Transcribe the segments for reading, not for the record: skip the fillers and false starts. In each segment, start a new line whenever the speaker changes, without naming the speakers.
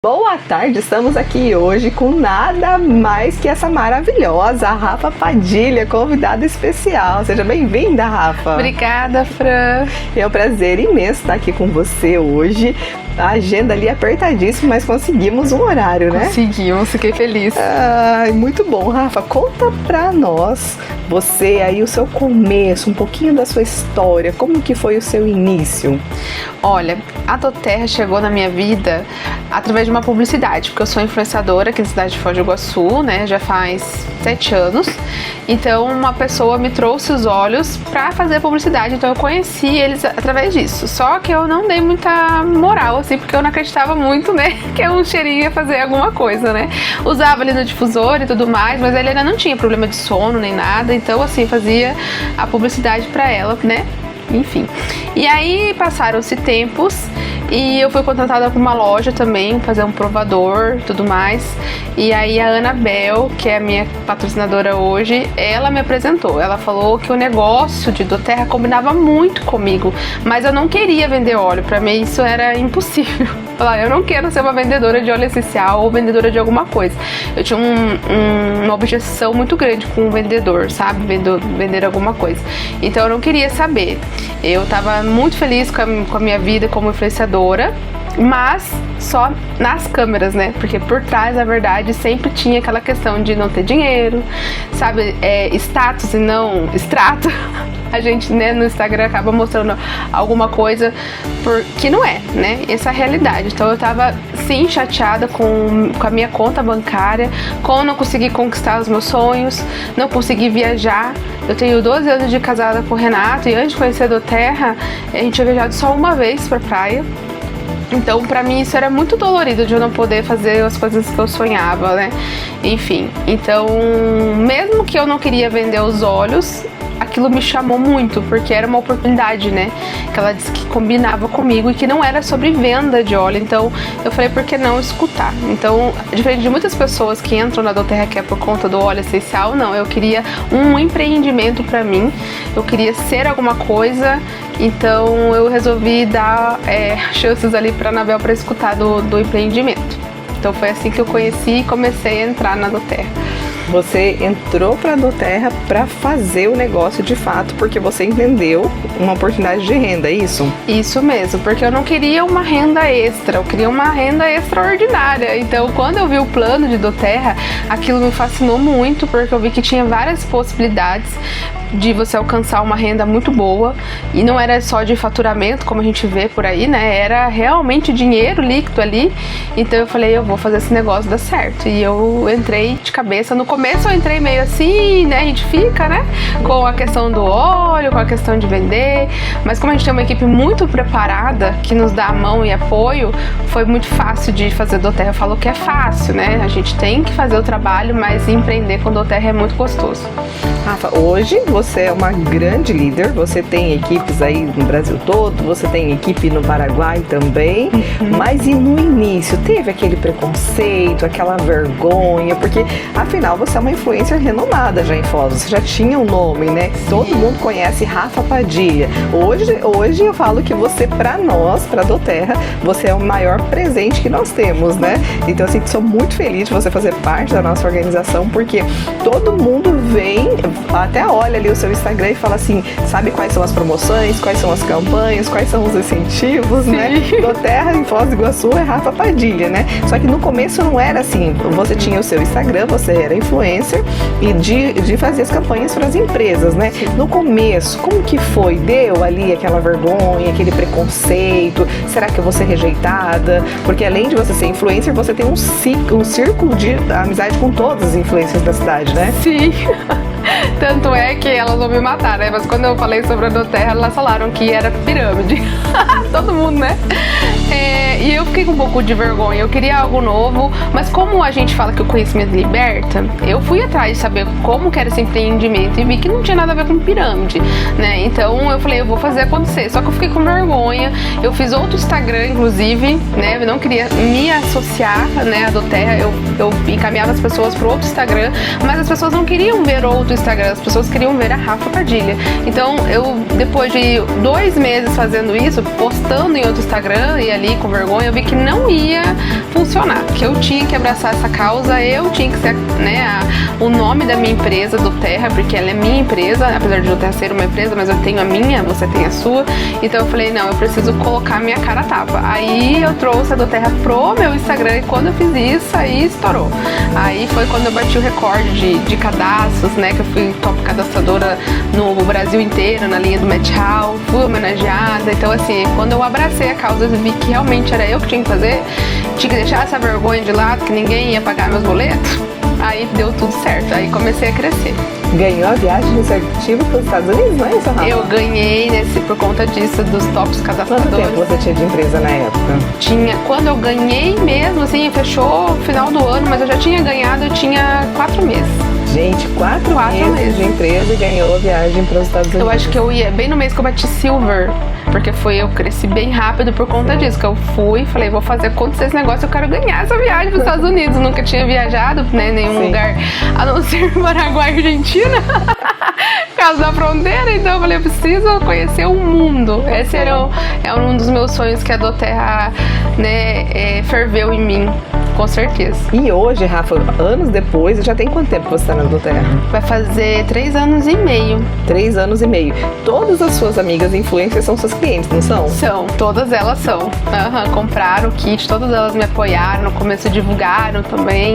Boa tarde, estamos aqui hoje com nada mais que essa maravilhosa Rafa Padilha, convidada especial. Seja bem-vinda, Rafa.
Obrigada, Fran.
É um prazer imenso estar aqui com você hoje. A agenda ali apertadíssima, mas conseguimos um horário, né?
Conseguimos, fiquei feliz.
Muito bom, Rafa. Conta pra nós, você aí, o seu começo, um pouquinho da sua história, como que foi o seu início?
Olha, a doTERRA chegou na minha vida através de uma publicidade, porque eu sou influenciadora aqui na cidade de Foz do Iguaçu, né, já faz 7 anos. Então, uma pessoa me trouxe os olhos pra fazer publicidade, então eu conheci eles através disso. Só que eu não dei muita moral, assim, porque eu não acreditava muito, né, que um cheirinho ia fazer alguma coisa, né. Usava ali no difusor e tudo mais, mas ele ainda não tinha problema de sono nem nada, então, assim, fazia a publicidade pra ela, né. Enfim, e aí passaram-se tempos e eu fui contratada para uma loja também, fazer um provador e tudo mais. E aí a Anabel, que é a minha patrocinadora hoje, ela me apresentou. Ela falou que o negócio de doTERRA combinava muito comigo, mas eu não queria vender óleo, para mim isso era impossível. Falar, eu não quero ser uma vendedora de óleo essencial ou vendedora de alguma coisa. Eu tinha uma objeção muito grande com o vendedor, sabe? Vender alguma coisa. Então eu não queria saber. Eu tava muito feliz com a minha vida como influenciadora, mas só nas câmeras, né? Porque por trás, na verdade, sempre tinha aquela questão de não ter dinheiro, sabe? Status e não extrato. A gente, né, no Instagram acaba mostrando alguma coisa que não é, né? Essa é a realidade. Então eu tava, sim, chateada com a minha conta bancária, com não conseguir conquistar os meus sonhos, não conseguir viajar. Eu tenho 12 anos de casada com o Renato e antes de conhecer a doTERRA, a gente tinha viajado só uma vez pra praia. Então, pra mim, isso era muito dolorido de eu não poder fazer as coisas que eu sonhava, né? Enfim, então, mesmo que eu não queria vender os olhos, aquilo me chamou muito, porque era uma oportunidade, né? Que ela disse que combinava comigo e que não era sobre venda de óleo. Então, eu falei, por que não escutar? Então, diferente de muitas pessoas que entram na doTERRA que é por conta do óleo essencial, não. Eu queria um empreendimento pra mim. Eu queria ser alguma coisa. Então, eu resolvi dar chances ali pra Anabel pra escutar do empreendimento. Então, foi assim que eu conheci e comecei a entrar na doTERRA.
Você entrou para a doTERRA para fazer o negócio de fato, porque você entendeu uma oportunidade de renda, é isso?
Isso mesmo, porque eu não queria uma renda extra, eu queria uma renda extraordinária. Então, quando eu vi o plano de doTERRA, aquilo me fascinou muito, porque eu vi que tinha várias possibilidades de você alcançar uma renda muito boa, e não era só de faturamento, como a gente vê por aí, né? Era realmente dinheiro líquido ali. Então eu falei, eu vou fazer esse negócio dar certo. E eu entrei de cabeça. No começo eu entrei meio assim, né? A gente fica, né? Com a questão do óleo, com a questão de vender. Mas como a gente tem uma equipe muito preparada, que nos dá a mão e apoio, foi muito fácil de fazer doTERRA. Eu falo que é fácil, né? A gente tem que fazer o trabalho, mas empreender com doTERRA é muito gostoso.
Rafa, hoje você é uma grande líder, você tem equipes aí no Brasil todo, você tem equipe no Paraguai também, mas e no início, teve aquele preconceito, aquela vergonha, porque afinal você é uma influencer renomada já em Foz, você já tinha um nome, né? Todo mundo conhece Rafa Padilha. Hoje eu falo que você, pra nós, pra doTERRA, você é o maior presente que nós temos, né? Então assim, sou muito feliz de você fazer parte da nossa organização, porque todo mundo vem, até olha ali o seu Instagram e fala assim, sabe quais são as promoções, quais são as campanhas, quais são os incentivos,
Sim.
né? doTERRA em Foz do Iguaçu é Rafa Padilha, né? Só que no começo não era assim, você tinha o seu Instagram, você era influencer e de fazer as campanhas para as empresas, né? No começo, como que foi? Deu ali aquela vergonha, aquele preconceito? Será que eu vou ser rejeitada? Porque além de você ser influencer, você tem um círculo de amizade com todas as influencers da cidade, né?
Sim. Tanto é que elas vão me matar, né? Mas quando eu falei sobre a doTERRA, elas falaram que era pirâmide. Todo mundo, né? E eu fiquei com um pouco de vergonha. Eu queria algo novo, mas como a gente fala que o conhecimento liberta, eu fui atrás de saber como que era esse empreendimento e vi que não tinha nada a ver com pirâmide, né? Então eu falei, eu vou fazer acontecer. Só que eu fiquei com vergonha. Eu fiz outro Instagram, inclusive, né? Eu não queria me associar, né, à doTERRA. Eu encaminhava as pessoas para outro Instagram, mas as pessoas não queriam ver outro Instagram Instagram, as pessoas queriam ver a Rafa Padilha. Então, eu, depois de 2 meses fazendo isso, postando em outro Instagram e ali com vergonha, eu vi que não ia funcionar, que eu tinha que abraçar essa causa, eu tinha que ser, né, o nome da minha empresa, do Terra, porque ela é minha empresa, apesar de eu ter ser uma empresa, mas eu tenho a minha, você tem a sua. Então eu falei, não, eu preciso colocar a minha cara a tapa. Aí eu trouxe a do Terra pro meu Instagram e quando eu fiz isso, aí estourou. Aí foi quando eu bati o recorde de cadastros, né, que eu fui top cadastradora no Brasil inteiro, na linha do Met Hall, fui homenageada. Então assim, quando eu abracei a causa, eu vi que realmente era eu que tinha que fazer, tinha que deixar essa vergonha de lado, que ninguém ia pagar meus boletos. Aí deu tudo certo, aí comecei a crescer.
Ganhou a viagem executiva para os Estados Unidos, não é isso, Rafa?
Eu ganhei por conta disso, dos tops cadastradores.
Quanto tempo você tinha de empresa na época?
Quando eu ganhei mesmo, assim, fechou final do ano, mas eu já tinha ganhado, eu tinha 4 meses.
Gente, 4 meses de empresa e ganhou a viagem para os Estados Unidos.
Eu acho que eu ia bem no mês que eu bati Silver, porque eu cresci bem rápido por conta disso, que eu fui, falei, vou fazer acontecer esse negócio, eu quero ganhar essa viagem para os Estados Unidos. Eu nunca tinha viajado, né, em nenhum lugar, a não ser Paraguai e Argentina, por causa da fronteira, então eu falei, eu preciso conhecer o mundo. Esse era um dos meus sonhos que a doTERRA, né, ferveu em mim. Com certeza.
E hoje, Rafa, anos depois, já tem quanto tempo você está na doTERRA?
Vai fazer 3 anos e meio.
3 anos e meio. Todas as suas amigas influencers são suas clientes, não são?
São, todas elas são. Compraram o kit, todas elas me apoiaram, no começo divulgaram também.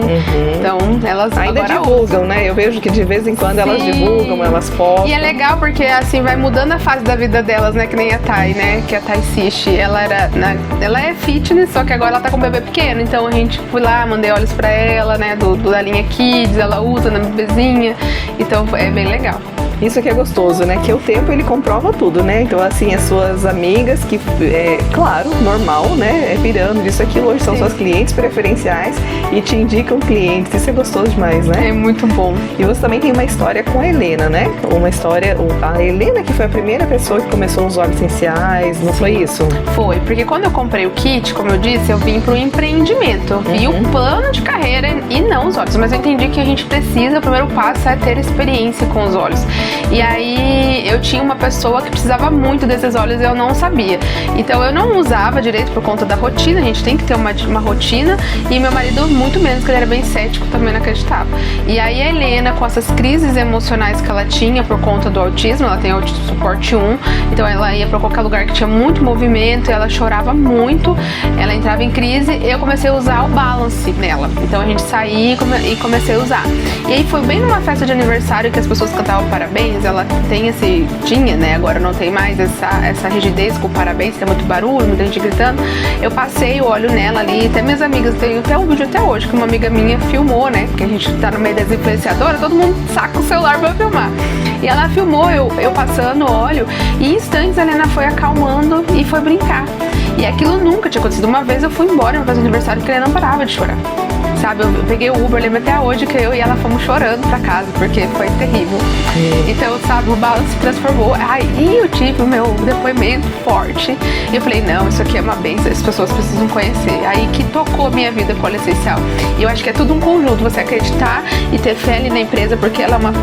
Então, elas
ainda divulgam, né? Eu vejo que de vez em quando elas divulgam, elas postam.
E é legal porque, assim, vai mudando a fase da vida delas, né? Que nem a Thay, né? Que a Thay Sishi, ela é fitness, só que agora ela tá com um bebê pequeno, então a gente fui lá, mandei olhos pra ela, né, da linha Kids, ela usa na bebezinha, então é bem legal.
Isso aqui é gostoso, né? Que o tempo ele comprova tudo, né? Então, assim, as suas amigas, que é claro, normal, né? É pirando disso aquilo, hoje são suas clientes preferenciais e te indicam clientes. Isso é gostoso demais, né?
É muito bom.
E você também tem uma história com a Helena, né? Uma história, a Helena que foi a primeira pessoa que começou os óleos essenciais, não foi isso?
Foi, porque quando eu comprei o kit, como eu disse, eu vim pro empreendimento. Eu vi o plano de carreira e não os óleos, mas eu entendi que a gente precisa, o primeiro passo é ter experiência com os óleos. E aí eu tinha uma pessoa que precisava muito desses óleos e eu não sabia. Então eu não usava direito por conta da rotina, a gente tem que ter uma rotina, e meu marido muito menos, que ele era bem cético, também não acreditava. E aí a Helena, com essas crises emocionais que ela tinha por conta do autismo, ela tem autismo suporte 1, então ela ia pra qualquer lugar que tinha muito movimento, ela chorava muito, ela entrava em crise, e eu comecei a usar o Balance nela. Então a gente saía e comecei a usar. E aí foi bem numa festa de aniversário que as pessoas cantavam parabéns, ela tinha, né, agora não tem mais essa rigidez com parabéns, que é muito barulho, muita gente gritando. Eu passei o óleo nela ali, até minhas amigas, tem até um vídeo até hoje, que uma amiga minha filmou, né, porque a gente tá no meio das influenciadoras, todo mundo saca o celular pra filmar. E ela filmou eu passando óleo, e em instantes a Helena foi acalmando e foi brincar. E aquilo nunca tinha acontecido. Uma vez eu fui embora no aniversário porque ela não parava de chorar. Sabe, eu peguei o Uber, lembro até hoje que eu e ela fomos chorando pra casa, porque foi terrível. Então, sabe, o Balance se transformou. Aí eu tive o meu depoimento forte. E eu falei, não, isso aqui é uma bênção, as pessoas precisam conhecer. Aí que tocou a minha vida com o óleo essencial. E eu acho que é tudo um conjunto, você acreditar e ter fé ali na empresa, porque ela é uma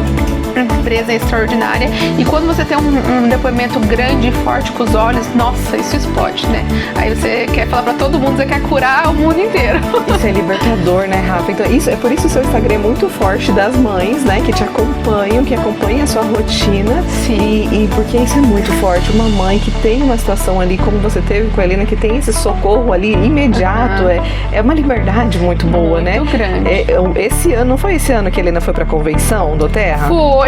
empresa extraordinária. E quando você tem um depoimento grande e forte com os olhos, nossa, isso explode, né? Aí você quer falar pra todo mundo, você quer curar o mundo inteiro.
Isso é libertador, né, Rafa? Então, é por isso o seu Instagram é muito forte, das mães, né, que te acompanham, que acompanham a sua rotina.
Sim.
E porque isso é muito forte. Uma mãe que tem uma situação ali, como você teve com a Helena, que tem esse socorro ali imediato, é uma liberdade muito boa,
muito
né?
Muito grande.
Esse ano, não foi esse ano que a Helena foi pra convenção do Terra?
Foi.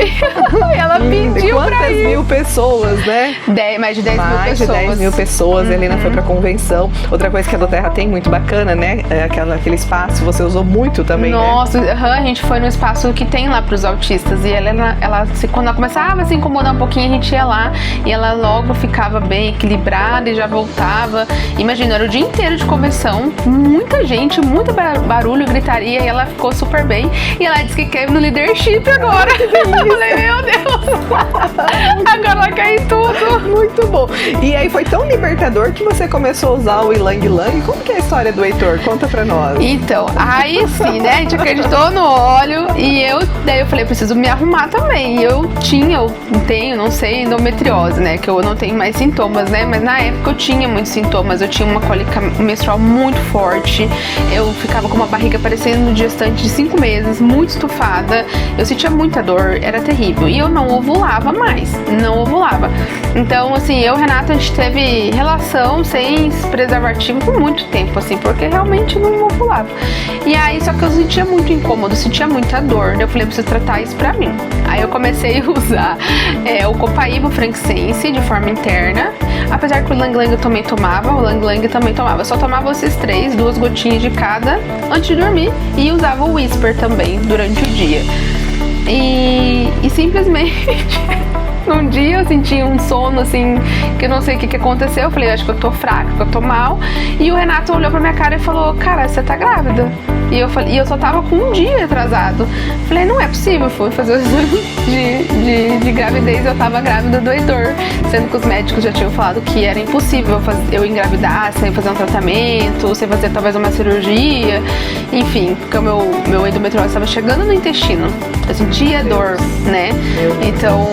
Ela pediu pra ir.
Quantas mil pessoas, né?
Mais de 10 mil pessoas.
Mais de 10 mil pessoas. A Helena foi pra convenção. Outra coisa que a doTERRA tem muito bacana, né? É aquele espaço, você usou muito também,
Nossa,
né?
A gente foi no espaço que tem lá pros autistas. E quando ela começava a se incomodar um pouquinho, a gente ia lá. E ela logo ficava bem equilibrada e já voltava. Imagina, era o dia inteiro de convenção. Muita gente, muito barulho, gritaria. E ela ficou super bem. E ela disse que quer ir no leadership agora. Eu falei, meu Deus, agora vai cair tudo.
Muito bom. E aí foi tão libertador que você começou a usar o Ylang Ylang. Como que é a história do Heitor? Conta pra nós.
Então, aí sim, né? A gente acreditou no óleo e daí eu falei, preciso me arrumar também. E eu tenho, não sei, endometriose, né? Que eu não tenho mais sintomas, né? Mas na época eu tinha muitos sintomas. Eu tinha uma cólica menstrual muito forte. Eu ficava com uma barriga parecendo gestante de 5 meses, muito estufada. Eu sentia muita dor, era terrível. E eu não ovulava mais, não ovulava. Então, assim, eu e Renata, a gente teve relação sem preservativo por muito tempo, assim, porque realmente não ovulava. E aí, só que eu sentia muito incômodo, sentia muita dor. Eu falei, eu preciso tratar isso pra mim. Aí eu comecei a usar o Copaíba Frankincense de forma interna. Apesar que o Ylang Ylang eu também tomava, o Ylang Ylang também tomava. Eu só tomava esses 3, 2 gotinhas de cada antes de dormir. E usava o Whisper também durante o dia. E simplesmente num dia eu senti um sono assim, que eu não sei o que aconteceu. Eu falei, acho que eu tô fraca, que eu tô mal. E o Renato olhou pra minha cara e falou, cara, você tá grávida? E eu só tava com um dia atrasado. Falei, não é possível. Fui fazer o exame de gravidez, eu tava grávida do Heitor. Sendo que os médicos já tinham falado que era impossível eu engravidar sem fazer um tratamento, sem fazer talvez uma cirurgia. Enfim, porque o meu endometriose estava chegando no intestino. Eu sentia dor, né? Então...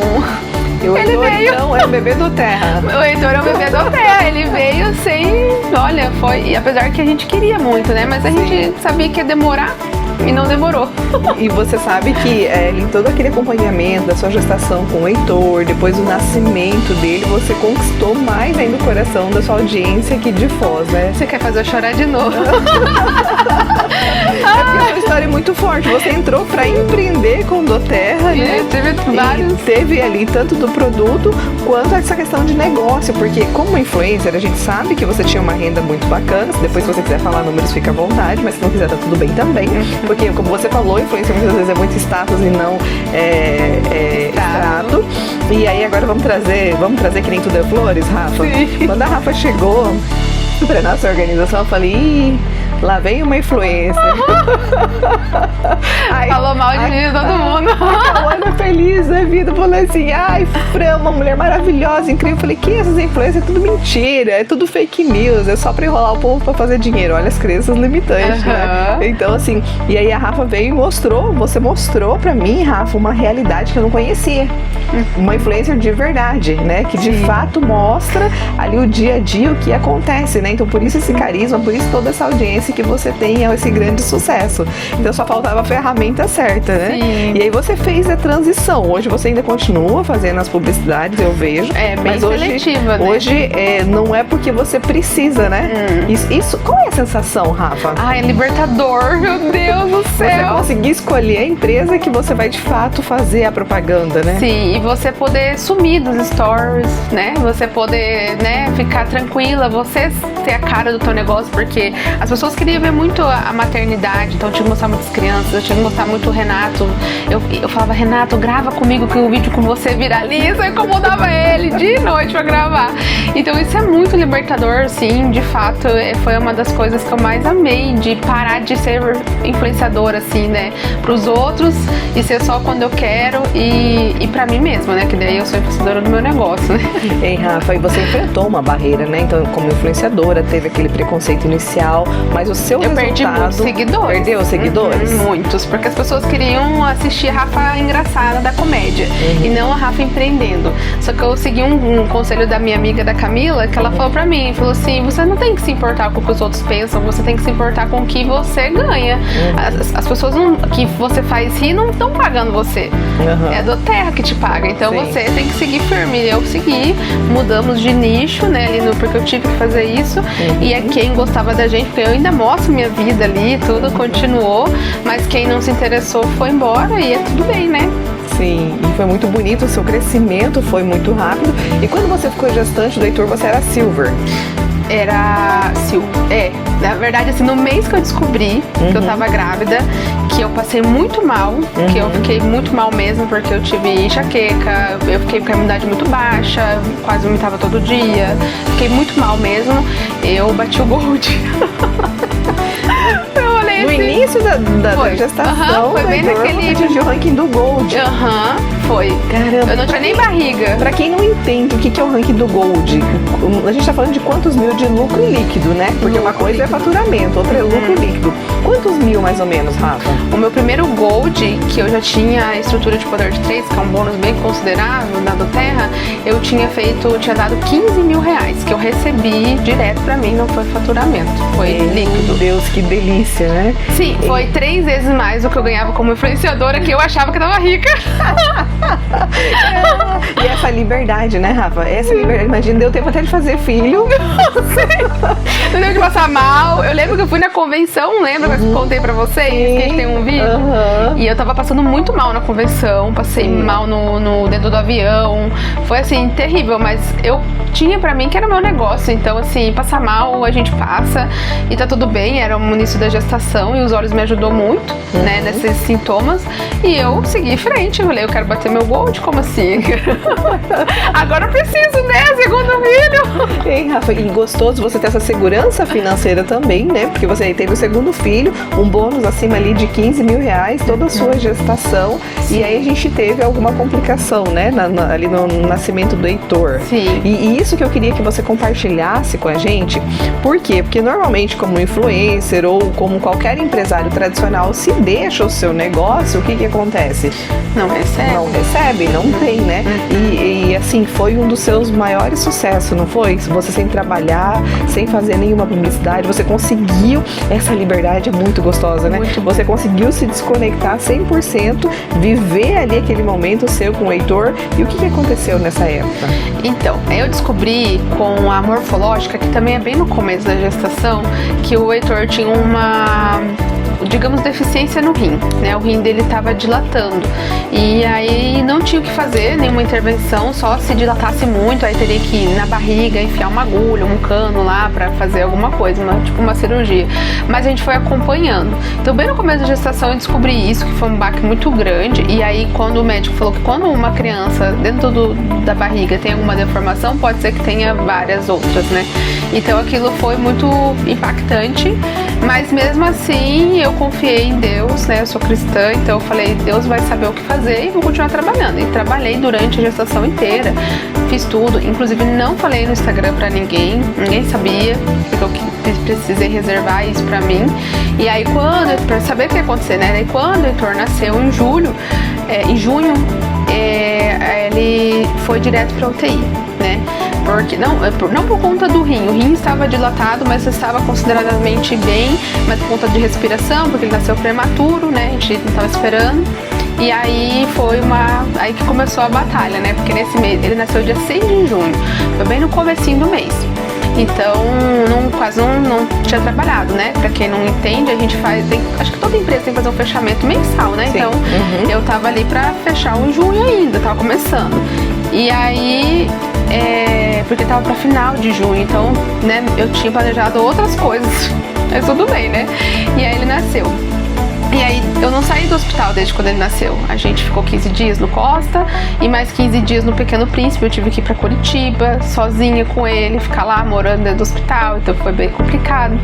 Ele veio. Então, é o bebê do Terra.
O Heitor é o bebê do Terra. Ele veio sem... Olha, foi... E apesar que a gente queria muito, né? Mas a gente sabia que ia demorar e não demorou.
E você sabe que em todo aquele acompanhamento da sua gestação com o Heitor, depois do nascimento dele, você conquistou mais ainda o coração da sua audiência aqui de Foz, né?
Você quer fazer eu chorar de novo?
É porque a sua história é muito forte. Você entrou pra empreender com o doTERRA, né?
Teve vários.
E teve ali tanto do produto quanto essa questão de negócio, porque como influencer a gente sabe que você tinha uma renda muito bacana. Depois, se você quiser falar números, fica à vontade, mas se não quiser, tá tudo bem também. Porque, como você falou, influencer muitas vezes é muito status e não extrato. E aí agora vamos trazer que nem tudo é flores, Rafa.
Sim.
Quando a Rafa chegou pra nossa organização, eu falei, ih, lá vem uma influencer.
Falou mal de mim todo mundo.
Olha, feliz da vida, falou assim, ai, Fran, uma mulher maravilhosa, incrível. Eu falei, que essas influências? É tudo mentira, é tudo fake news, é só pra enrolar o povo pra fazer dinheiro. Olha as crenças limitantes, né? Então, assim, e aí a Rafa veio e você mostrou pra mim, Rafa, uma realidade que eu não conhecia. Uma influencer de verdade, né? Que de fato mostra ali o dia a dia, o que acontece, né? Então, por isso esse carisma, por isso toda essa audiência que você tem esse grande sucesso. Então só faltava a ferramenta certa, né?
Sim.
E aí você fez a transição. Hoje você ainda continua fazendo as publicidades, eu vejo.
É bem
mas
seletiva, né?
Hoje não é porque você precisa, né? Isso, qual é a sensação, Rafa?
Ai, é libertador, meu Deus do
Você
céu.
conseguir escolher a empresa que você vai de fato fazer a propaganda, né?
Sim, e você poder sumir dos stories, né? Você poder, né, ficar tranquila, você ter a cara do teu negócio, porque as pessoas queriam ver muito a maternidade, então eu tinha que mostrar muitas crianças, eu tinha que mostrar muito o Renato. Eu falava, Renato, grava comigo que o vídeo com você viraliza, eu incomodava ele de noite pra gravar. Então isso é muito libertador, sim, de fato, foi uma das coisas que eu mais amei, de parar de ser influenciadora, assim, né, pros outros e ser só quando eu quero e pra mim mesma, né, que daí eu sou influenciadora do meu negócio, né.
Ei, Rafa, e você enfrentou uma barreira, né, então como influenciadora, teve aquele preconceito inicial, mas o seu resultado...
Perdi muitos seguidores.
Perdeu seguidores?
Muitos, porque as pessoas queriam assistir a Rafa engraçada da comédia e não a Rafa empreendendo. Só que eu segui um conselho da minha amiga, da Camila, que ela falou pra mim, falou assim, você não tem que se importar com o que os outros pensam, você tem que se importar com o que você ganha. As pessoas que você faz rir não estão pagando você. É a doTERRA que te paga. Então você tem que seguir firme. Eu segui, mudamos de nicho, né, porque eu tive que fazer isso. E é quem gostava da gente, porque eu ainda mostro minha vida ali, tudo continuou, mas quem não se interessou foi embora e é tudo bem, né?
Sim, e foi muito bonito, o seu crescimento foi muito rápido. E quando você ficou gestante do Heitor, você era Silver?
Era na verdade, assim, no mês que eu descobri que eu tava grávida, que eu passei muito mal, que eu fiquei muito mal mesmo, porque eu tive enxaqueca, eu fiquei com a imunidade muito baixa, quase vomitava todo dia, fiquei muito mal mesmo, eu bati o Gold.
No início da gestação,
foi bem naquele...
você atingiu o ranking do Gold.
Foi.
Caramba.
Eu não tinha nem barriga.
Pra quem não entende o que é o ranking do Gold, a gente tá falando de quantos mil de lucro líquido, né? Porque uma coisa é faturamento, outra é lucro líquido. Quantos mil, mais ou menos, Rafa?
O meu primeiro Gold, que eu já tinha a estrutura de poder de 3, que é um bônus bem considerável na doTERRA, eu tinha dado 15 mil reais, que eu recebi direto pra mim, não foi faturamento, foi líquido.
Meu Deus, que delícia, né?
Sim, foi 3 vezes mais do que eu ganhava como influenciadora, que eu achava que eu tava rica.
E essa liberdade, né, Rafa? Essa liberdade, imagina, deu tempo até de fazer filho.
Não deu de passar mal. Eu lembro que eu fui na convenção, lembra que eu contei pra vocês? Que a gente tem um vídeo. E eu tava passando muito mal na convenção, passei mal no dentro do avião. Foi assim, terrível, mas eu tinha pra mim que era meu negócio. Então, assim, passar mal, a gente passa e tá tudo bem. Era no início da gestação e os olhos me ajudou muito, né, nesses sintomas. E eu segui em frente. Eu falei, eu quero bater meu Gold, como assim? Agora eu preciso, né? Segundo filho.
Ei, Rafa, e gostoso você ter essa segurança financeira também, né? Porque você teve o segundo filho, um bônus acima ali de 15 mil reais, toda a sua gestação. Sim. E aí a gente teve alguma complicação, né? Ali no nascimento do Heitor.
Sim.
E isso que eu queria que você compartilhasse com a gente. Por quê? Porque normalmente, como influencer ou como qualquer empresário tradicional, se deixa o seu negócio, o que acontece?
Não recebe.
Não recebe, não tem, né? E assim, foi um dos seus maiores sucessos, não foi? Você sem trabalhar, sem fazer nenhuma publicidade, você conseguiu, essa liberdade é muito gostosa, né? Você conseguiu se desconectar 100%, viver ali aquele momento seu com o Heitor. E o que aconteceu nessa época?
Então, eu descobri com a morfológica, que também é bem no começo da gestação, que o Heitor tinha uma, digamos, deficiência no rim, né? O rim dele estava dilatando e aí não tinha o que fazer, nenhuma intervenção, só se dilatasse muito, aí teria que ir na barriga, enfiar uma agulha, um cano lá pra fazer alguma coisa, tipo uma cirurgia. Mas a gente foi acompanhando. Então, bem no começo da gestação eu descobri isso, que foi um baque muito grande. E aí, quando o médico falou que quando uma criança dentro da barriga tem alguma deformação, pode ser que tenha várias outras, né? Então aquilo foi muito impactante, mas mesmo assim eu confiei em Deus, né? Eu sou cristã, então eu falei, Deus vai saber o que fazer e vou continuar trabalhando. E trabalhei durante a gestação inteira, fiz tudo, inclusive não falei no Instagram pra ninguém sabia, porque eu precisei reservar isso pra mim. E aí pra saber o que ia acontecer, né? Daí quando o Heitor nasceu em junho, ele foi direto pra UTI, né? Porque, não por conta do rim, o rim estava dilatado, mas estava consideradamente bem, mas por conta de respiração, porque ele nasceu prematuro, né? A gente não estava esperando. E aí aí que começou a batalha, né? Porque nesse mês, ele nasceu dia 6 de junho, foi bem no comecinho do mês. Então, quase não tinha trabalhado, né? Pra quem não entende, a gente acho que toda empresa tem que fazer um fechamento mensal, né? Sim. Então, eu tava ali pra fechar o junho ainda, tava começando. E aí, porque tava pra final de junho, então, né, eu tinha planejado outras coisas, mas tudo bem, né? E aí ele nasceu. E aí, eu não saí do hospital desde quando ele nasceu. A gente ficou 15 dias no Costa e mais 15 dias no Pequeno Príncipe. Eu tive que ir pra Curitiba, sozinha com ele, ficar lá morando dentro do hospital, então foi bem complicado.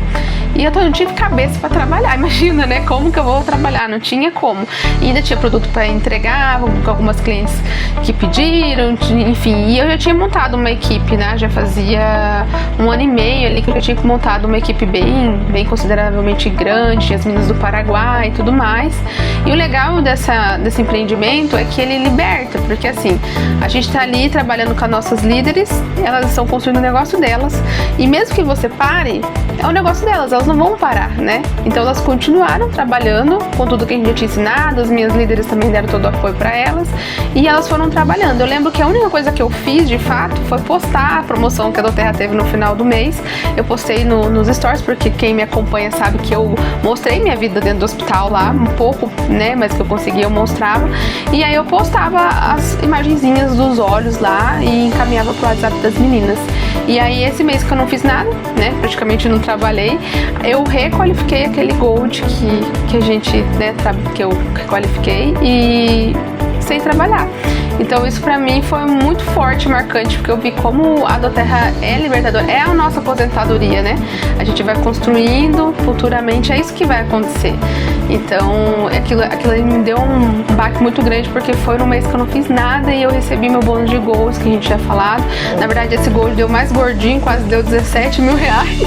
E eu não tive cabeça pra trabalhar, imagina, né? Como que eu vou trabalhar? Não tinha como. E ainda tinha produto pra entregar, com algumas clientes que pediram, enfim. E eu já tinha montado uma equipe, né? Já fazia 1 ano e meio ali que eu já tinha montado uma equipe bem consideravelmente grande, as meninas do Paraguai e tudo mais. E o legal desse empreendimento é que ele liberta, porque assim, a gente tá ali trabalhando com as nossas líderes, elas estão construindo o negócio delas, e mesmo que você pare, é o negócio delas, elas não vão parar, né? Então elas continuaram trabalhando com tudo que a gente tinha ensinado, as minhas líderes também deram todo o apoio para elas, e elas foram trabalhando. Eu lembro que a única coisa que eu fiz, de fato, foi postar a promoção que a doTERRA teve no final do mês. Eu postei nos stories, porque quem me acompanha sabe que eu mostrei minha vida dentro do hospital lá, um pouco, né, mas que eu conseguia, eu mostrava, e aí eu postava as imagenzinhas dos olhos lá e encaminhava pro WhatsApp das meninas. E aí esse mês que eu não fiz nada, né, praticamente não trabalhei, eu requalifiquei aquele Gold que a gente, né, que eu qualifiquei e sem trabalhar. Então isso pra mim foi muito forte, marcante, porque eu vi como a Adoterra é libertadora, é a nossa aposentadoria, né? A gente vai construindo futuramente, é isso que vai acontecer. Então aquilo aí me deu um baque muito grande, porque foi no mês que eu não fiz nada e eu recebi meu bônus de gols, que a gente tinha falado. Na verdade, esse gol deu mais gordinho, quase deu 17 mil reais.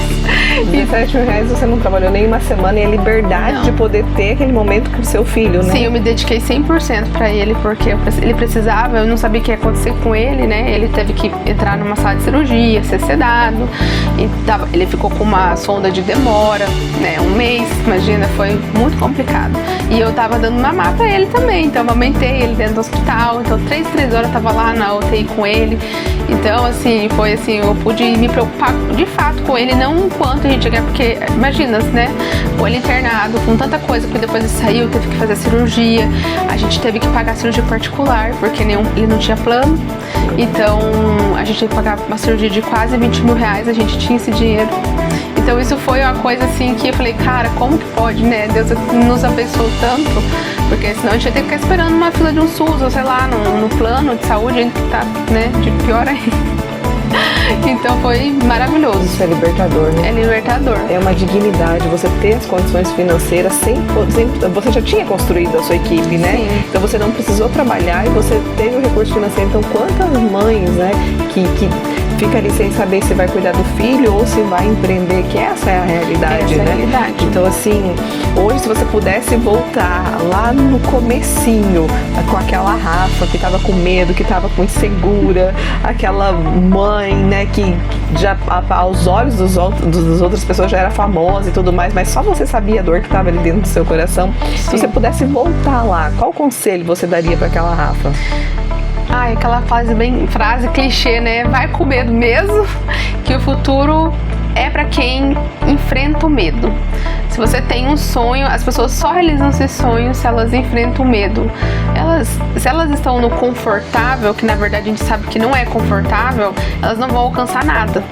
17 mil reais você não trabalhou nem uma semana, e a liberdade de poder ter aquele momento com o seu filho, né?
Sim, eu me dediquei 100% pra ele, porque ele precisava, eu não sabia o que ia acontecer com ele, né? Ele teve que entrar numa sala de cirurgia, ser sedado, ele ficou com uma sonda de demora, né? Um mês, imagina, foi muito complicado. E eu tava dando mamar pra ele também, então eu amamentei ele dentro do hospital, então 3 horas eu tava lá na UTI com ele. Então, assim, foi assim, eu pude me preocupar de fato com ele, não enquanto a gente ia, porque imagina, né? Com ele internado, com tanta coisa, porque depois ele saiu, teve que fazer a cirurgia, a gente teve que pagar a cirurgia particular, porque ele não tinha plano, então a gente teve que pagar uma cirurgia de quase 20 mil reais, a gente tinha esse dinheiro. Então isso foi uma coisa assim que eu falei, cara, como que pode, né? Deus nos abençoou tanto, porque senão a gente ia ter que ficar esperando uma fila de um SUS, ou sei lá, no plano de saúde, a gente tá, né, de pior ainda. Então foi maravilhoso.
Isso é libertador, né?
É libertador.
É uma dignidade você ter as condições financeiras sem você já tinha construído a sua equipe, né?
Sim.
Então você não precisou trabalhar e você teve o recurso financeiro. Então quantas mães, né, que fica ali sem saber se vai cuidar do filho ou se vai empreender, que essa é a realidade,
essa
né?
É a realidade.
Então assim, hoje se você pudesse voltar lá no comecinho, com aquela Rafa que tava com medo, que tava com insegura, aquela mãe, né, que já aos olhos das outras pessoas já era famosa e tudo mais, mas só você sabia a dor que estava ali dentro do seu coração.
Sim.
Se você pudesse voltar lá, qual conselho você daria para aquela Rafa?
Ai, aquela frase clichê, né? Vai com medo mesmo, que o futuro é para quem enfrenta o medo. Se você tem um sonho, as pessoas só realizam esse sonho se elas enfrentam o medo. Se elas estão no confortável, que na verdade a gente sabe que não é confortável, elas não vão alcançar nada.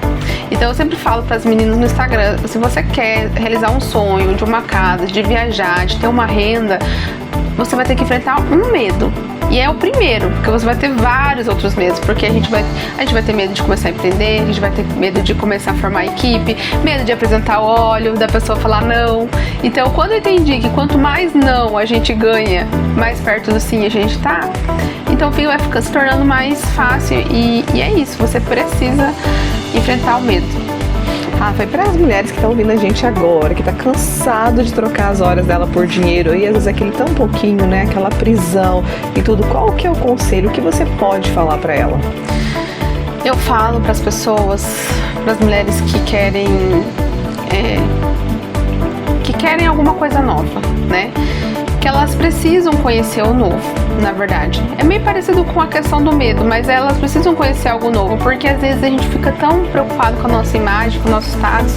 Então eu sempre falo para as meninas no Instagram, se você quer realizar um sonho de uma casa, de viajar, de ter uma renda, você vai ter que enfrentar um medo. E é o primeiro, porque você vai ter vários outros medos, porque a gente vai ter medo de começar a empreender, a gente vai ter medo de começar a formar equipe, medo de apresentar o óleo, da pessoa falar não. Então, quando eu entendi que quanto mais não a gente ganha, mais perto do sim a gente tá, então o fim vai se tornando mais fácil e é isso, você precisa enfrentar o medo.
Foi para as mulheres que estão ouvindo a gente agora, que tá cansado de trocar as horas dela por dinheiro, e às vezes aquele tão pouquinho, né, aquela prisão e tudo, qual que é o conselho que você pode falar para ela?
Eu falo para as pessoas, para as mulheres que querem alguma coisa nova, né? Que elas precisam conhecer o novo, na verdade. É meio parecido com a questão do medo, mas elas precisam conhecer algo novo, porque às vezes a gente fica tão preocupado com a nossa imagem, com o nosso status.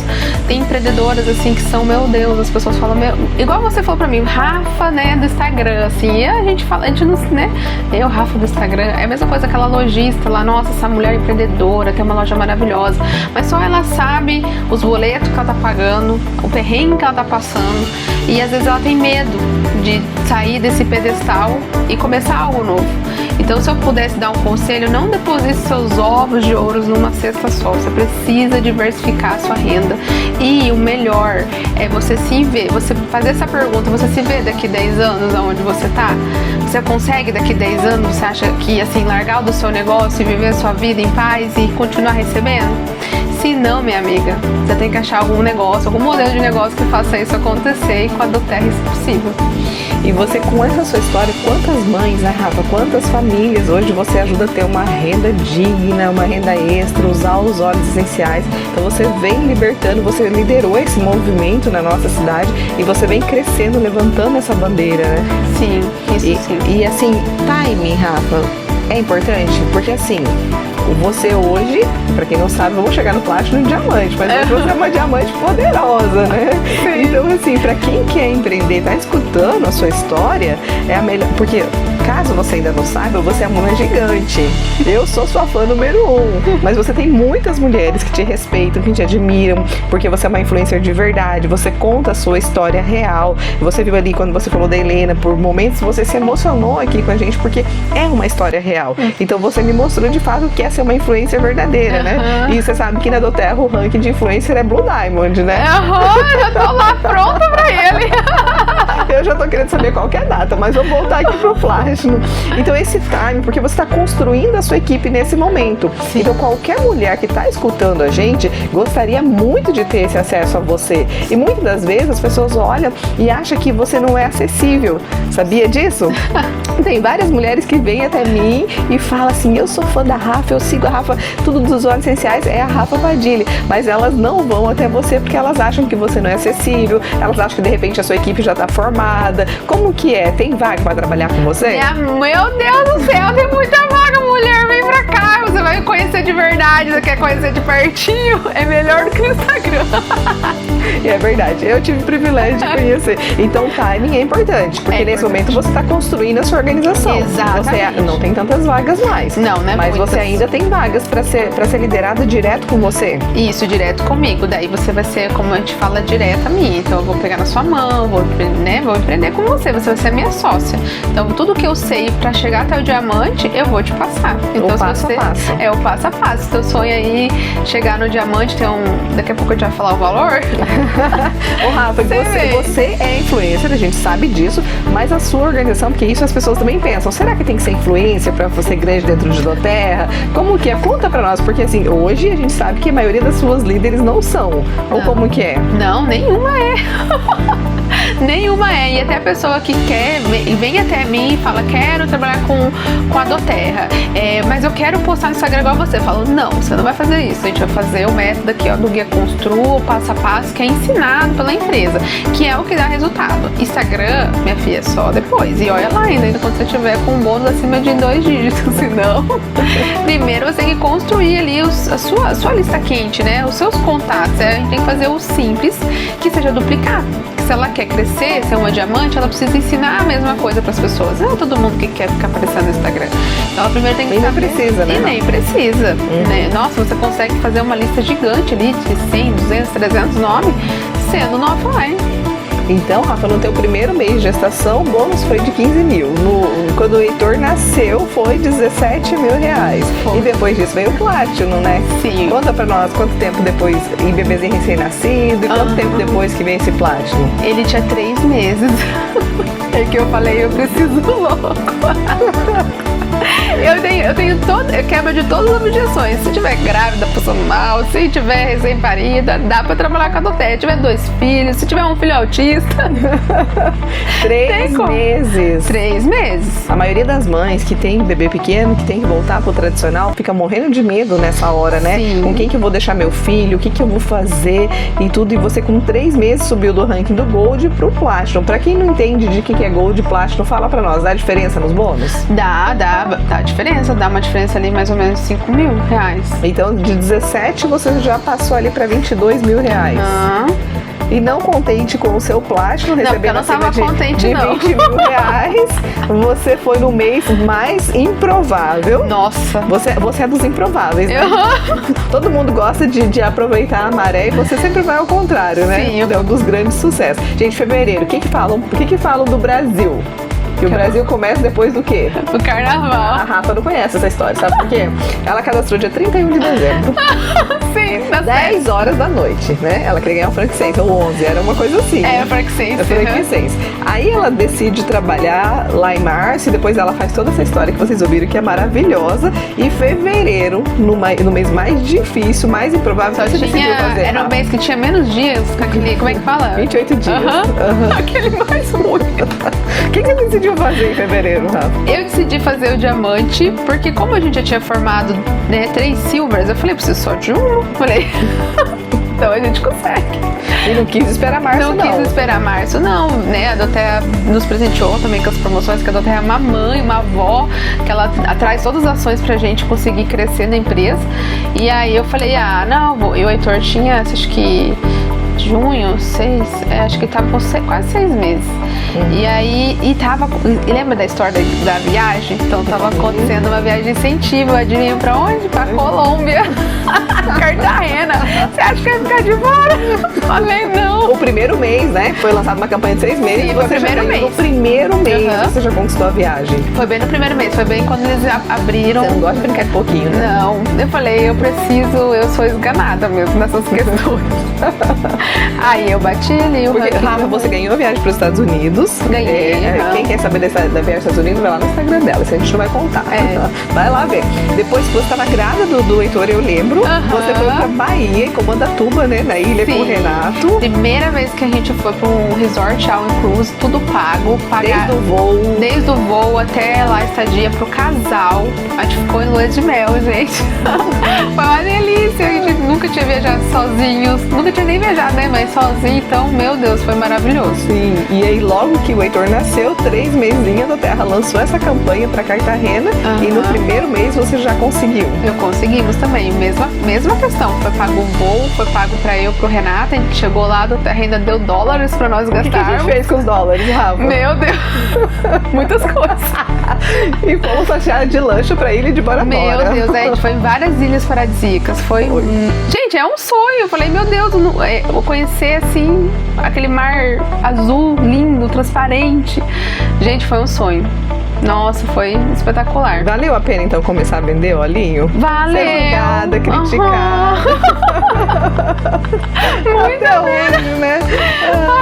Tem empreendedoras, assim, que são, meu Deus, as pessoas falam, igual você falou pra mim, Rafa, né, do Instagram, assim, e a gente não, né, eu, Rafa do Instagram, é a mesma coisa, aquela lojista lá, nossa, essa mulher empreendedora, tem uma loja maravilhosa, mas só ela sabe os boletos que ela tá pagando, o perrengue que ela tá passando, e às vezes ela tem medo de sair desse pedestal e começar algo novo. Então, se eu pudesse dar um conselho, não deposite seus ovos de ouro numa cesta só. Você precisa diversificar a sua renda. E o melhor é você se ver, você fazer essa pergunta, você se vê daqui 10 anos aonde você tá? Você consegue daqui 10 anos, você acha que, assim, largar do seu negócio e viver a sua vida em paz e continuar recebendo? Se não, minha amiga, você tem que achar algum negócio, algum modelo de negócio que faça isso acontecer, e com a Adoterra isso é possível.
E você, com essa sua história, quantas mães, né, Rafa, quantas famílias hoje você ajuda a ter uma renda digna, uma renda extra, usar os óleos essenciais. Então você vem libertando, você liderou esse movimento na nossa cidade e você vem crescendo, levantando essa bandeira, né?
Sim, isso sim.
E assim, timing, Rafa, é importante, porque assim, você hoje, pra quem não sabe, vamos chegar no plástico e no diamante, mas hoje você é uma diamante poderosa, né? Sim. Então assim, pra quem quer empreender, tá escutando a sua história, é a melhor, porque Caso você ainda não saiba, você é uma gigante. Eu sou sua fã número 1. Mas você tem muitas mulheres que te respeitam, que te admiram, porque você é uma influencer de verdade. Você conta a sua história real. Você viu ali quando você falou da Helena, por momentos você se emocionou aqui com a gente, porque é uma história real. Então você me mostrou de fato que é ser uma influencer verdadeira, né? E você sabe que na doTERRA o ranking de influencer é Blue Diamond, né?
Eu já tô lá pronta pra ele.
Eu já tô querendo saber qual que é a data, mas vou voltar aqui pro Plástico. Então esse time, porque você tá construindo a sua equipe nesse momento.
Sim.
Então qualquer mulher que tá escutando a gente gostaria muito de ter esse acesso a você. E muitas das vezes as pessoas olham e acham que você não é acessível. Sabia disso? Tem várias mulheres que vêm até mim e falam assim, eu sou fã da Rafa, eu sigo a Rafa, tudo dos óleos essenciais é a Rafa Padilha. Mas elas não vão até você porque elas acham que você não é acessível, elas acham que de repente a sua equipe já tá formada. Como que é? Tem vaga pra trabalhar com você?
Meu Deus do céu, tem muita vaga, mulher, vem pra cá, você vai conhecer de verdade, você quer conhecer de pertinho, é melhor do que no Instagram.
E é verdade, eu tive o privilégio de conhecer. Então o timing é importante, porque nesse momento você está construindo a sua organização.
Exatamente.
Você não tem tantas vagas mais.
Não, né?
Mas
muitas.
você ainda tem vagas para ser liderada direto com você.
Isso, direto comigo. Daí você vai ser, como a gente fala, direto a mim. Então eu vou pegar na sua mão, vou empreender com você. Você vai ser a minha sócia. Então tudo que eu sei para chegar até o diamante, eu vou te passar. Então,
o passo a passo.
É o passo a passo. Então sonho aí chegar no diamante, daqui a pouco a gente vai falar o valor.
Ô Rafa, você é influencer, a gente sabe disso, mas a sua organização, porque isso as pessoas também pensam, será que tem que ser influencer para você grande dentro de doTERRA? Como que é? Conta pra nós, porque assim, hoje a gente sabe que a maioria das suas líderes não são. Ou como que é?
Não, nenhuma é. Nenhuma é. E até a pessoa que quer, vem até mim e fala, quero trabalhar com a doTERRA, mas eu quero postar no Instagram igual você. Eu falo, não, você não vai fazer isso. A gente vai fazer o método aqui, ó, do Guia Construa, o passo a passo, que é ensinado pela empresa, que é o que dá resultado. Instagram, minha filha, é só depois. E olha lá ainda quando você tiver com um bônus acima de 2 dígitos. Senão, primeiro você tem que construir ali a sua lista quente, né? Os seus contatos. A gente tem que fazer o simples, que seja duplicado. Se ela quer crescer, ser uma diamante, ela precisa ensinar a mesma coisa para as pessoas. Não é todo mundo que quer ficar aparecendo no Instagram. Então ela primeiro tem que
saber. Nem precisa, né?
E nem precisa. Né? Nossa, você consegue fazer uma lista gigante ali de 100, 200, 300 nomes sendo no offline.
Então, Rafa, no teu primeiro mês de gestação, o bônus foi de 15 mil. Quando o Heitor nasceu, foi 17 mil reais.
Foi.
E depois disso veio o Platinum, né?
Sim.
Conta pra nós quanto tempo depois, em bebezinho recém-nascido, e quanto tempo depois que vem esse Platinum?
Ele tinha 3 meses. É que eu falei, eu preciso louco. Eu tenho eu quebro de todas as objeções. Se tiver grávida, passando mal, se tiver recém-parida, dá pra trabalhar com a doTERRA. Se tiver 2 filhos, se tiver um filho autista.
3 meses.
3 meses.
A maioria das mães que tem bebê pequeno, que tem que voltar pro tradicional, fica morrendo de medo nessa hora, né?
Sim.
Com quem que eu vou deixar meu filho, o que que eu vou fazer e tudo. E você com 3 meses subiu do ranking do Gold pro Platinum. Pra quem não entende de que é Gold e Platinum, fala pra nós, dá diferença nos bônus?
Dá diferença, dá uma diferença ali mais ou menos 5 mil reais.
Então de 17 você já passou ali pra 22 mil reais. E não contente com o seu Platinum, recebendo acima de 20 mil reais, você foi no mês mais improvável.
Nossa.
Você é dos improváveis, né? Todo mundo gosta de aproveitar a maré e você sempre vai ao contrário, né?
Sim.
É um dos grandes sucessos. Gente, fevereiro, o que falam do Brasil? Que o Brasil começa depois do quê?
Do carnaval.
A Rafa não conhece essa história, sabe por quê? Ela cadastrou dia 31 de dezembro.
Sim, tá
10 horas da noite, né? Ela queria ganhar um franquicênse, ou 11, era uma coisa assim.
É, franquicência.
É franquicênse. Aí ela decide trabalhar lá em março e depois ela faz toda essa história que vocês ouviram que é maravilhosa. E fevereiro, no mês mais difícil, mais improvável,
só
que você decidiu fazer.
Era um mês que tinha menos dias, aquele, como é que fala?
28 dias.
Aquele mais ruim.
O que você decidiu fazer em fevereiro, Rafa?
Eu decidi fazer o diamante, porque como a gente já tinha formado, né, 3 silvers, eu falei, preciso só de um. Falei, então a gente consegue.
E não quis esperar março, não.
Não quis esperar março, não, né? A doTERRA nos presenteou também com as promoções, que a doTERRA é uma mãe, uma avó, que ela traz todas as ações pra gente conseguir crescer na empresa. E aí eu falei, não, eu e o Heitor tinha, acho que junho, 6, acho que tava com quase 6 meses. E aí, e lembra da história da viagem? Então tava acontecendo uma viagem de incentivo, adivinha pra onde? Pra Colômbia. Cartagena. Você acha que ia ficar de fora? Falei, não.
O primeiro mês, né? Foi lançada uma campanha de 6 meses.
Sim,
e
foi
você
o primeiro
já ganhou
mês.
no primeiro mês
Uhum.
você já conquistou a viagem.
Foi bem no primeiro mês, foi bem quando eles abriram.
Você não gosta de brincar de pouquinho, né?
Não, eu falei, eu sou esganada mesmo nessas questões. Aí eu bati ali o
Porque,
ranking.
Rafa, você ganhou a viagem para os Estados Unidos.
Ganhei, aham.
Quem quer saber da viagem para os Estados Unidos, vai lá no Instagram dela. Isso a gente não vai contar. Vai lá ver. Depois que você estava grávida do Heitor, eu lembro.
Aham.
Você foi pra Bahia, em Comandatuba, né? Na ilha com o Renato.
Primeira vez que a gente foi pra um resort all inclusive, tudo pago. Desde o voo até lá a estadia pro casal. A gente ficou em lua de mel, gente. Foi uma delícia. A gente nunca tinha viajado sozinhos. Nunca tinha nem viajado, né? Mas sozinho. Então, meu Deus, foi maravilhoso.
Sim, e aí logo que o Heitor nasceu, 3 mesinhos, a Terra lançou essa campanha pra Cartagena. E no primeiro mês você já conseguiu.
Conseguimos também. Mesma questão. Foi pago o voo, foi pago pra eu, pro Renato. A gente chegou lá, a Terra ainda deu dólares pra nós
O que a
gastarmos.
gente fez com os dólares, Rafa?
Meu Deus, muitas coisas.
E fomos achar de lancha pra ilha de Bora Bora.
Meu Deus, a gente foi em várias ilhas paradisíacas. Gente, é um sonho. Eu falei, meu Deus, eu vou conhecer assim, aquele mar azul, lindo, transparente. Gente, foi um sonho. Nossa, foi espetacular.
Valeu a pena então começar a vender olhinho?
Valeu!
Ser julgada, criticada.
Muito
Até hoje, né?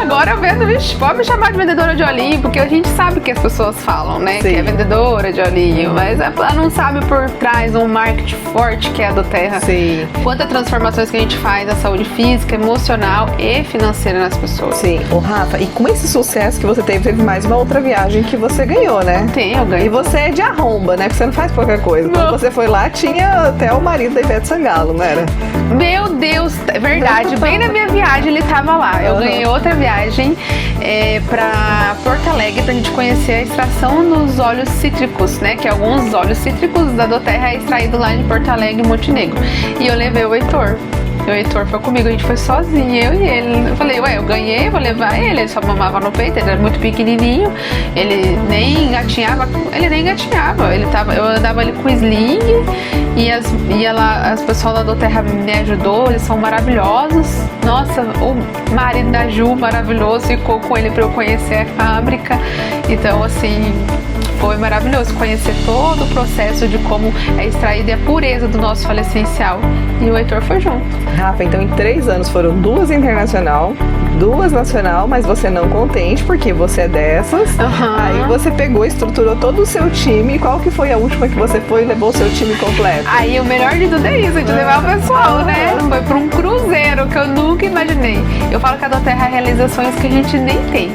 Agora eu vendo, vixe, pode me chamar de vendedora de olhinho, porque a gente sabe que as pessoas falam, né?
Sim.
Que é vendedora de olhinho, mas ela não sabe por trás um marketing forte que é a do Terra.
Sim.
Quantas transformações que a gente faz na saúde física, emocional e financeira nas pessoas.
Sim. Ô, Rafa, e com esse sucesso que você teve mais uma outra viagem que você ganhou, né?
Tem, eu
E
ganho.
você é de arromba, né? Porque você não faz pouca coisa. Quando você foi lá, tinha até o marido da Ivete Sangalo, não era?
Meu Deus, é verdade. Bem na minha viagem ele tava lá. Eu ganhei outra viagem pra Porto Alegre pra gente conhecer a extração dos óleos cítricos, né? Que alguns óleos cítricos da doTERRA é extraído lá em Porto Alegre, Montenegro. E eu levei o Heitor. O Heitor foi comigo, a gente foi sozinho, eu e ele. Eu falei, eu ganhei, vou levar ele. Ele só mamava no peito, ele era muito pequenininho. Ele nem engatinhava. Eu andava ele com sling. E as pessoas lá do Terra me ajudou, eles são maravilhosos. Nossa, o marido da Ju, maravilhoso, ficou com ele pra eu conhecer a fábrica. Então, assim, foi maravilhoso conhecer todo o processo de como é extraída a pureza do nosso óleo essencial. E o Heitor foi junto.
Rafa, então em 3 anos foram 2 internacional, 2 nacional, mas você não contente, porque você é dessas. Aí você pegou, estruturou todo o seu time. E qual que foi a última que você foi e levou o seu time completo?
Aí o melhor de tudo é isso, de levar o pessoal, né? Foi pra um cruzeiro que eu nunca imaginei. Eu falo que a doTERRA realiza sonhos que a gente nem tem.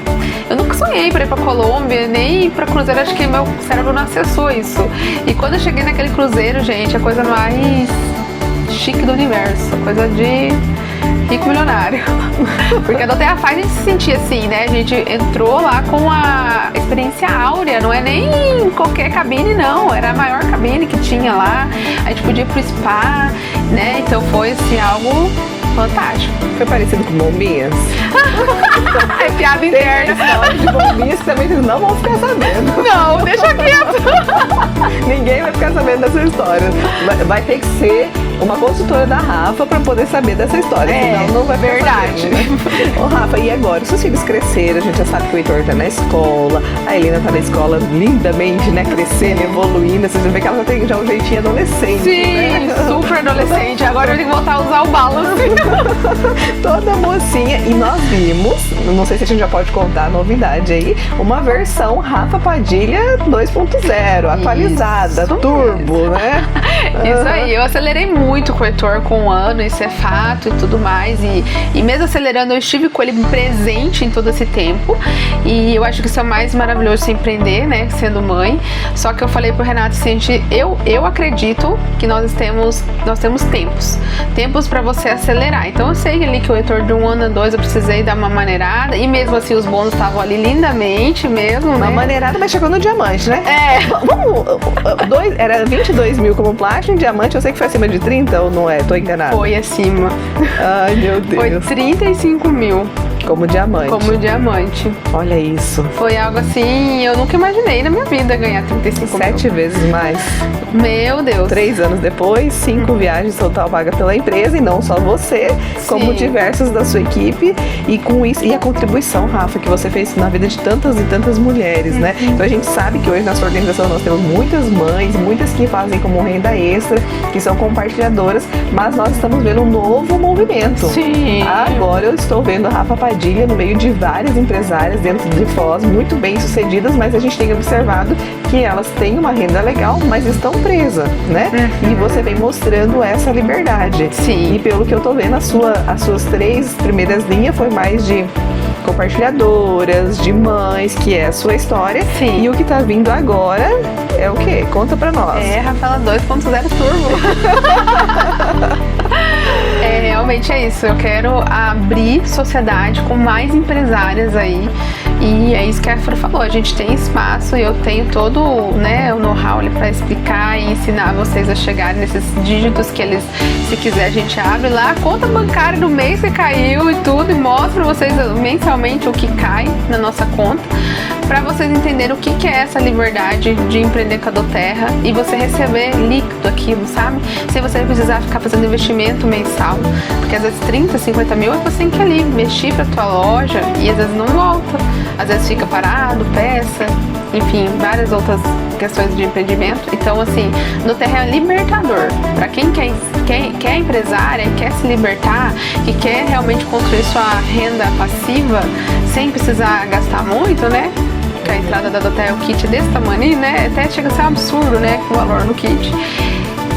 Eu nunca sonhei pra ir pra Colômbia, nem ir pra cruzeiro, acho que meu cérebro não acessou isso. E quando eu cheguei naquele cruzeiro, gente, a coisa mais chique do universo, coisa de rico milionário. Porque a doTERRA faz a gente se sentir assim, né? A gente entrou lá com a experiência áurea, não é nem qualquer cabine, não. Era a maior cabine que tinha lá. A gente podia ir pro spa, né? Então foi assim, algo fantástico.
Foi parecido com Bombinhas?
É piada interna.
História de Bombinhas que também vocês não vão ficar sabendo.
Não, deixa quieto.
Ninguém vai ficar sabendo dessa história. Vai ter que ser uma consultora da Rafa pra poder saber dessa história. Senão não vai ficar
verdade.
sabendo, né? Ô, Rafa, e agora? Seus filhos cresceram, a gente já sabe que o Heitor tá na escola, a Helena tá na escola lindamente, né? Crescendo, evoluindo. Vocês vão ver que ela já tem já um jeitinho adolescente.
Sim,
né?
super adolescente. Agora eu tenho que voltar a usar o balance.
Toda mocinha. E nós vimos, não sei se a gente já pode contar a novidade aí, uma versão Rafa Padilha 2.0, atualizada,
Isso
turbo, né?
Isso aí, eu acelerei muito com o Heitor com um ano, isso é fato e tudo mais. E mesmo acelerando, eu estive com ele presente em todo esse tempo. E eu acho que isso é o mais maravilhoso de se empreender, né? Sendo mãe. Só que eu falei pro Renato, assim, eu acredito que nós temos tempos. Tempos pra você acelerar. Então eu sei ali que o Heitor de 1 ano a 2 eu precisei dar uma maneirada. E mesmo assim os bônus estavam ali lindamente mesmo,
Uma
né?
maneirada, mas chegou no diamante, né?
É.
Era 22 mil como Platinum, diamante, eu sei que foi acima de 30 ou não é? Tô enganada.
Foi acima.
Ai, meu Deus.
Foi 35 mil.
Como diamante.
Como diamante.
Olha isso.
Foi algo assim, eu nunca imaginei na minha vida ganhar 35 mil.
7 vezes mais.
Meu Deus.
3 anos depois, 5 viagens total paga pela empresa, e não só você, como diversos da sua equipe, e com isso, e a contribuição, Rafa, que você fez na vida de tantas e tantas mulheres, né? Então a gente sabe que hoje na sua organização nós temos muitas mães, muitas que fazem como renda extra, que são compartilhadoras, mas nós estamos vendo um novo movimento.
Sim.
Agora eu estou vendo a Rafa Padilha no meio de várias empresárias dentro de Foz, muito bem sucedidas, mas a gente tem observado que elas têm uma renda legal, mas estão presas, né? E você vem mostrando essa liberdade.
Sim.
E pelo que eu tô vendo, as suas 3 primeiras linhas foi mais de compartilhadoras, de mães, que é a sua história.
Sim.
E o que tá vindo agora é o quê? Conta pra nós.
É, Rafaela 2.0 Turbo. Realmente é isso. Eu quero abrir sociedade com mais empresárias aí. E é isso que a Afro falou. A gente tem espaço e eu tenho todo, né, o know-how ali pra explicar e ensinar vocês a chegarem nesses dígitos que eles, se quiser, a gente abre lá a conta bancária do mês que caiu e tudo, e mostra pra vocês mensalmente o que cai na nossa conta, para vocês entenderem o que é essa liberdade de empreender com a Doterra e você receber líquido aquilo, sabe? Sem você precisar ficar fazendo investimento mensal, porque às vezes 30, 50 mil é você tem que ali investir para tua loja e às vezes não volta, às vezes fica parado, peça, enfim, várias outras questões de empreendimento. Então, assim, Doterra é libertador para quem quer empresária, quer se libertar, que quer realmente construir sua renda passiva sem precisar gastar muito, né? A entrada da Doterra é o kit desse tamanho, né? Até chega a ser um absurdo, né? O valor no kit.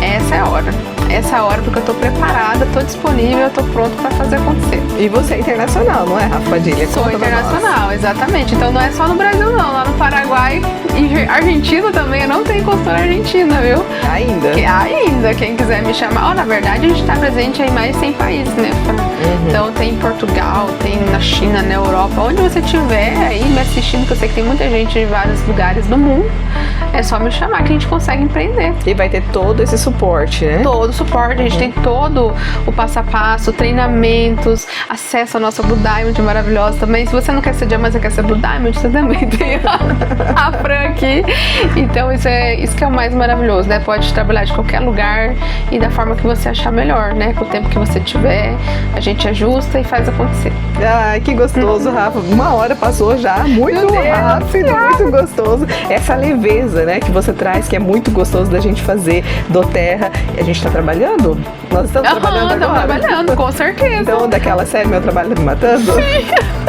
Essa é a hora. Essa é a hora porque eu tô preparada, tô disponível, tô pronto para fazer acontecer.
E você é internacional, não é, Rafa Padilha?
Sou internacional, exatamente. Então não é só no Brasil não, lá no Paraguai e Argentina também, eu não tenho consultora argentina, viu? Ainda, quem quiser me chamar. Na verdade a gente tá presente em mais de 100 países, né? Então tem em Portugal, tem na China, na Europa, onde você estiver aí me assistindo, que eu sei que tem muita gente de vários lugares do mundo, é só me chamar que a gente consegue empreender.
E vai ter todo esse suporte, né?
Todo o suporte, a gente tem todo o passo a passo, treinamentos, acesso à nossa Blue Diamond maravilhosa também. Se você não quer ser diamante, você quer ser Blue Diamond, você também tem a Fran aqui. Então isso que é o mais maravilhoso, né? Pode trabalhar de qualquer lugar e da forma que você achar melhor, né? Com o tempo que você tiver, a gente ajusta e faz acontecer.
Ai, que gostoso, Rafa. 1 hora passou já, muito rápido, muito gostoso. Essa leveza, né, que você traz, que é muito gostoso da gente fazer Doterra. A gente tá trabalhando? Nós estamos trabalhando agora?
Estamos trabalhando, com certeza.
Então, daquela série Meu Trabalho Tá Me Matando?
Sim,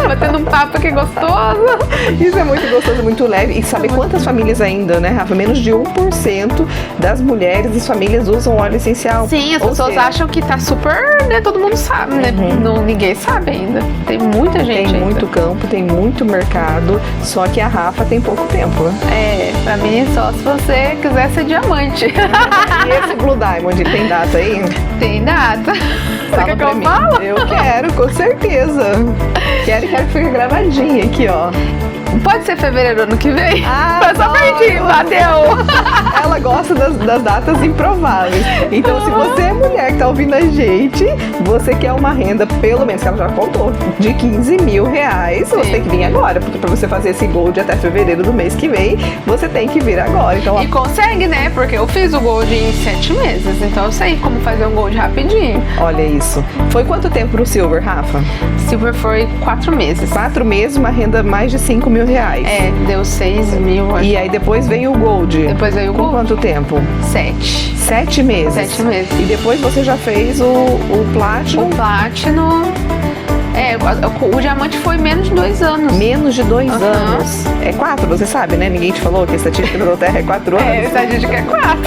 batendo um papo aqui gostoso.
Isso é muito gostoso, muito leve. E sabe quantas famílias ainda, né, Rafa? Menos de 1% das mulheres e famílias usam óleo essencial.
Sim, as pessoas acham que tá super, né, todo mundo sabe, né? Não, ninguém sabe ainda. Tem muita gente
Tem
ainda.
muito campo, tem muito mercado, só que a Rafa tem pouco tempo, né?
É, pra mim só se você quiser ser diamante.
E esse Blue Diamond, tem data aí?
Tem data. Você
Fala
quer que
pra
eu
mim.
fale?
Eu quero, com certeza. Quero que fique gravadinha aqui, ó.
Pode ser fevereiro ano que vem?
Ah,
só perdi, bateu.
Ela gosta das datas improváveis. Então, se você é mulher que tá ouvindo a gente, você quer uma renda, pelo menos, que ela já contou, de 15 mil reais, você tem que vir agora. Porque pra você fazer esse Gold até fevereiro do mês que vem, você tem que vir agora. Então,
E consegue, né? Porque eu fiz o Gold em 7 meses. Então eu sei como fazer um Gold rapidinho.
olha isso. Foi quanto tempo pro Silver, Rafa?
Silver foi 4 meses.
4 meses, uma renda mais de 5 mil reais.
É, deu 6 mil.
E aí depois veio o Gold.
Depois veio o
Com
Gold.
quanto tempo?
7.
7 meses.
7 meses.
E depois você já fez o Platinum.
O Platinum. O diamante foi menos de 2 anos.
Menos de 2 anos. É 4, você sabe, né? Ninguém te falou que a estatística da Doterra é 4 anos.
É, estatística é 4.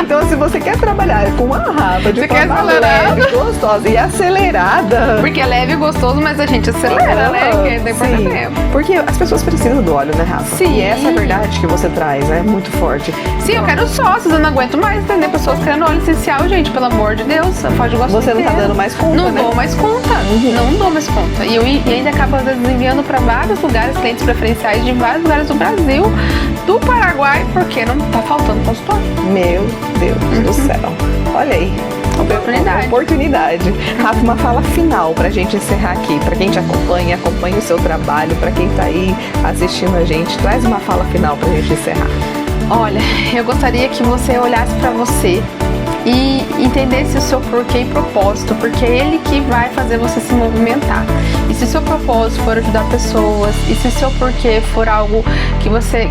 Então, se você quer trabalhar com a Rafa de
Você quer
forma
acelerada?
leve, gostosa e acelerada.
Porque é leve e gostoso, mas a gente acelera, né? Que tem pouco
Sim.
tempo.
Porque as pessoas precisam do óleo, né, Rafa?
Sim.
E essa é a verdade que você traz, né? Muito forte.
Sim, eu quero sócios, eu não aguento mais entender pessoas querendo óleo essencial, gente, pelo amor de Deus. Foz do Iguaçu
Você não tá
inteiro.
dando mais conta,
Não
né?
dou mais conta, não dou mais conta. E ainda acabo, às vezes, enviando para vários lugares, clientes preferenciais de vários lugares do Brasil, do Paraguai, porque não tá faltando consultório.
Meu Deus do céu. Olha aí.
oportunidade.
Rafa, uma fala final pra gente encerrar aqui, pra quem te acompanha o seu trabalho, pra quem tá aí assistindo a gente, traz uma fala final pra gente encerrar.
Olha, eu gostaria que você olhasse pra você e entendesse o seu porquê e propósito, porque é ele que vai fazer você se movimentar. E se o seu propósito for ajudar pessoas, e se o seu porquê for algo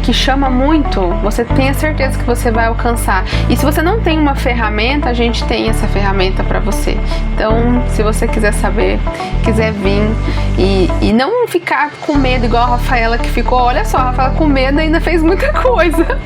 que chama muito, você tenha certeza que você vai alcançar. E se você não tem uma ferramenta, a gente tem essa ferramenta para você. Então, se você quiser saber, quiser vir e não ficar com medo igual a Rafaela que ficou, olha só, a Rafaela com medo ainda fez muita coisa.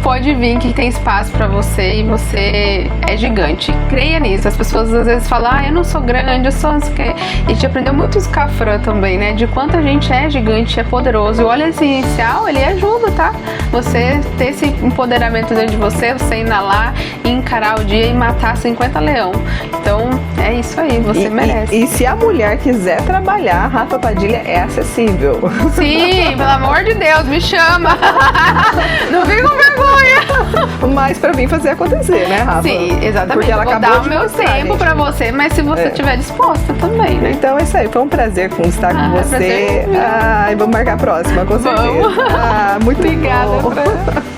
Pode vir que tem espaço para você e você é gigante. Creia nisso. As pessoas às vezes falam, eu não sou grande, eu sou... A gente aprendeu muito isso com a Fran também, né? De quanto a gente é gigante, é poderoso. E o óleo essencial, ele ajuda, tá? Você ter esse empoderamento dentro de você inalar e encarar o dia e matar 50 leão. Então, é isso aí, você merece.
E se a mulher quiser trabalhar, Rafa Padilha é acessível.
Sim, pelo amor de Deus, me chama. Não fica com vergonha.
Mas pra mim fazer acontecer, né, Rafa?
Sim, exatamente.
Porque ela
eu vou
acabou
dar o
de
meu
mostrar,
tempo
gente.
pra você, mas se você estiver disposta também, né?
Então é isso aí, foi um prazer estar com você.
Prazer.
Vamos marcar a próxima, com certeza.
Vamos.
Muito
Obrigada,
bom.
Fran.